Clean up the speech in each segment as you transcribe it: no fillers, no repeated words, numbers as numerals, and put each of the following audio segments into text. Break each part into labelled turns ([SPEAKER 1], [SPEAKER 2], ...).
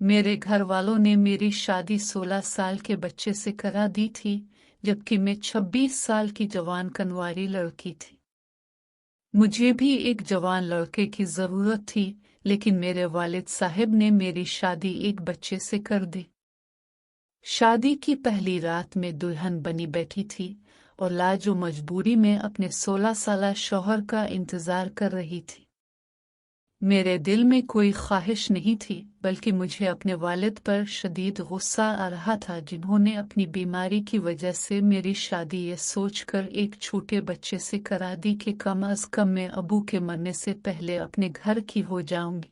[SPEAKER 1] मेरे घर वालों ने मेरी शादी 16 साल के बच्चे से करा दी थी, जबकि मैं 26 साल की जवान कनवारी लड़की थी। मुझे भी एक जवान लड़के की जरूरत थी, लेकिन मेरे वालिद साहब ने मेरी शादी एक बच्चे से कर दी। शादी की पहली रात में दुल्हन बनी बैठी थी और लाजो मजबूरी में अपने 16 साला शौहर का इंतजार कर रही थी। मेरे दिल में कोई ख्वाहिश नहीं थी, बल्कि मुझे अपने वालिद पर शदीद गुस्सा आ रहा था, जिन्होंने अपनी बीमारी की वजह से मेरी शादी ये सोचकर एक छोटे बच्चे से करा दी कि कम अज कम मैं अबू के मरने से पहले अपने घर की हो जाऊंगी।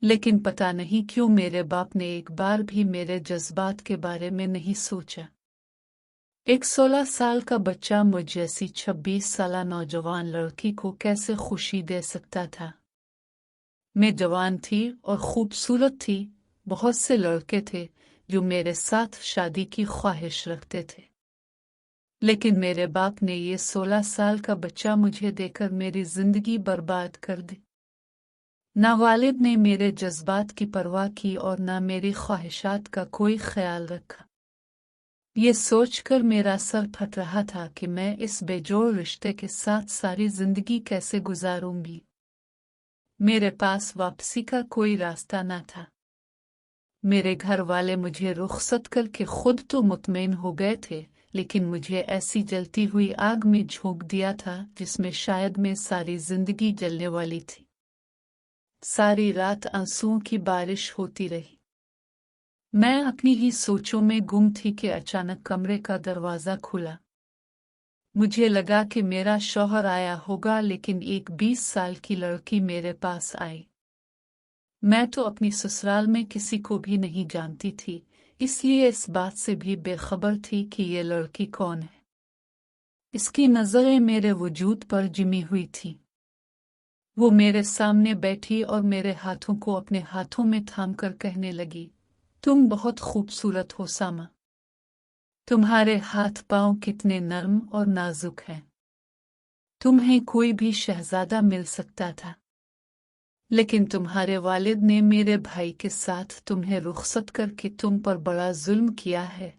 [SPEAKER 1] लेकिन पता नहीं क्यों मेरे बाप ने एक बार भी मेरे जज्बात के बारे में नहीं सोचा। एक 16 साल का बच्चा मुझ जैसी 26 साला नौजवान लड़की को कैसे खुशी दे सकता था। मैं जवान थी और खूबसूरत थी। बहुत से लड़के थे जो मेरे साथ शादी की ख्वाहिश रखते थे, लेकिन मेरे बाप ने ये 16 साल का बच्चा मुझे देकर मेरी जिंदगी बर्बाद कर दी। ना वालिद ने मेरे जज्बात की परवाह की और ना मेरी ख्वाहिशात का कोई ख्याल रखा। ये सोचकर मेरा सर फट रहा था कि मैं इस बेजोड़ रिश्ते के साथ सारी जिंदगी कैसे गुजारूंगी। मेरे पास वापसी का कोई रास्ता न था। मेरे घर वाले मुझे रुखसत करके खुद तो मुतमईन हो गए थे, लेकिन मुझे ऐसी जलती हुई आग में झोंक दिया था जिसमें शायद मैं सारी जिंदगी जलने वाली थी। सारी रात आंसुओं की बारिश होती रही। मैं अपनी ही सोचों में गुम थी कि अचानक कमरे का दरवाजा खुला। मुझे लगा कि मेरा शौहर आया होगा, लेकिन एक 20 साल की लड़की मेरे पास आई। मैं तो अपनी ससुराल में किसी को भी नहीं जानती थी, इसलिए इस बात से भी बेखबर थी कि ये लड़की कौन है। इसकी नजरें मेरे वजूद पर जिमी हुई थी। वो मेरे सामने बैठी और मेरे हाथों को अपने हाथों में थामकर कहने लगी, तुम बहुत खूबसूरत हो सामा। तुम्हारे हाथ पांव कितने नरम और नाजुक हैं। तुम्हें कोई भी शहजादा मिल सकता था, लेकिन तुम्हारे वालिद ने मेरे भाई के साथ तुम्हें रुखसत करके तुम पर बड़ा जुल्म किया है।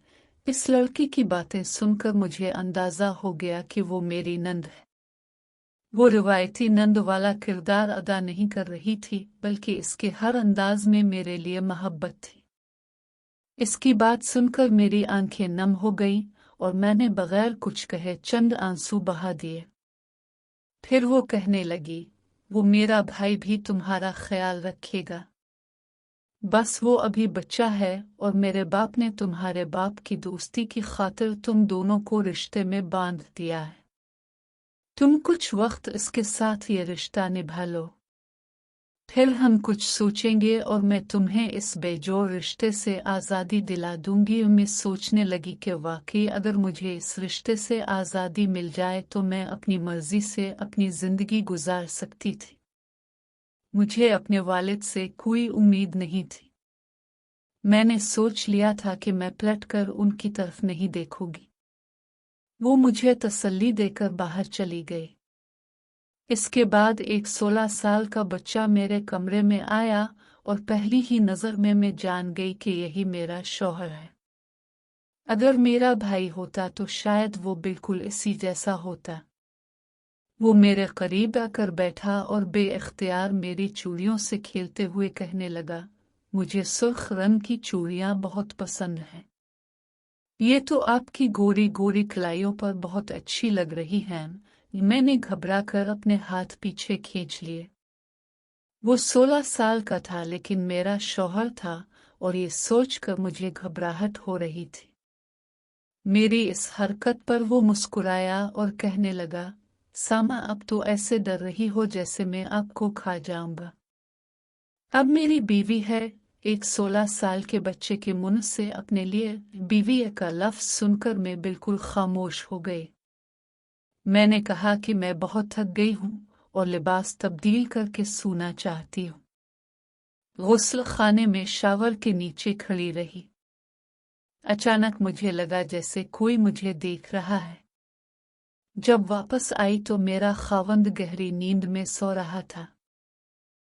[SPEAKER 1] इस लड़की की बातें सुनकर मुझे अंदाजा हो गया कि वो मेरी नंद है। वो रिवायती नंद वाला किरदार अदा नहीं कर रही थी, बल्कि इसके हर अंदाज में मेरे लिए मोहब्बत थी। इसकी बात सुनकर मेरी आंखें नम हो गईं और मैंने बगैर कुछ कहे चंद आंसू बहा दिए। फिर वो कहने लगी, वो मेरा भाई भी तुम्हारा ख्याल रखेगा। बस वो अभी बच्चा है और मेरे बाप ने तुम्हारे बाप की दोस्ती की खातिर तुम दोनों को रिश्ते में बांध दिया है। तुम कुछ वक्त इसके साथ ये रिश्ता निभा लो, फिर हम कुछ सोचेंगे और मैं तुम्हें इस बेजोड़ रिश्ते से आज़ादी दिला दूंगी। मैं सोचने लगी कि वाकई अगर मुझे इस रिश्ते से आज़ादी मिल जाए तो मैं अपनी मर्जी से अपनी जिंदगी गुजार सकती थी। मुझे अपने वालिद से कोई उम्मीद नहीं थी। मैंने सोच लिया था कि मैं पलटकर उनकी तरफ नहीं देखूंगी। वो मुझे तसल्ली देकर बाहर चली गई। इसके बाद एक 16 साल का बच्चा मेरे कमरे में आया और पहली ही नज़र में मैं जान गई कि यही मेरा शौहर है। अगर मेरा भाई होता तो शायद वो बिल्कुल इसी जैसा होता। वो मेरे करीब आकर बैठा और बेइख्तियार मेरी चूड़ियों से खेलते हुए कहने लगा, मुझे सुर्ख रंग की चूड़ियां बहुत पसंद हैं। ये तो आपकी गोरी गोरी कलाइयों पर बहुत अच्छी लग रही हैं। मैंने घबराकर अपने हाथ पीछे खींच लिए। वो 16 साल का था, लेकिन मेरा शौहर था और ये सोचकर मुझे घबराहट हो रही थी। मेरी इस हरकत पर वो मुस्कुराया और कहने लगा, सामा अब तो ऐसे डर रही हो जैसे मैं आपको खा जाऊंगा। अब मेरी बीवी है। एक 16 साल के बच्चे के मुंह से अपने लिए बीवी का लफ्ज सुनकर मैं बिल्कुल खामोश हो गई। मैंने कहा कि मैं बहुत थक गई हूँ और लिबास तब्दील करके सोना चाहती हूँ। गुस्ल खाने में शावर के नीचे खड़ी रही। अचानक मुझे लगा जैसे कोई मुझे देख रहा है। जब वापस आई तो मेरा खावंद गहरी नींद में सो रहा था।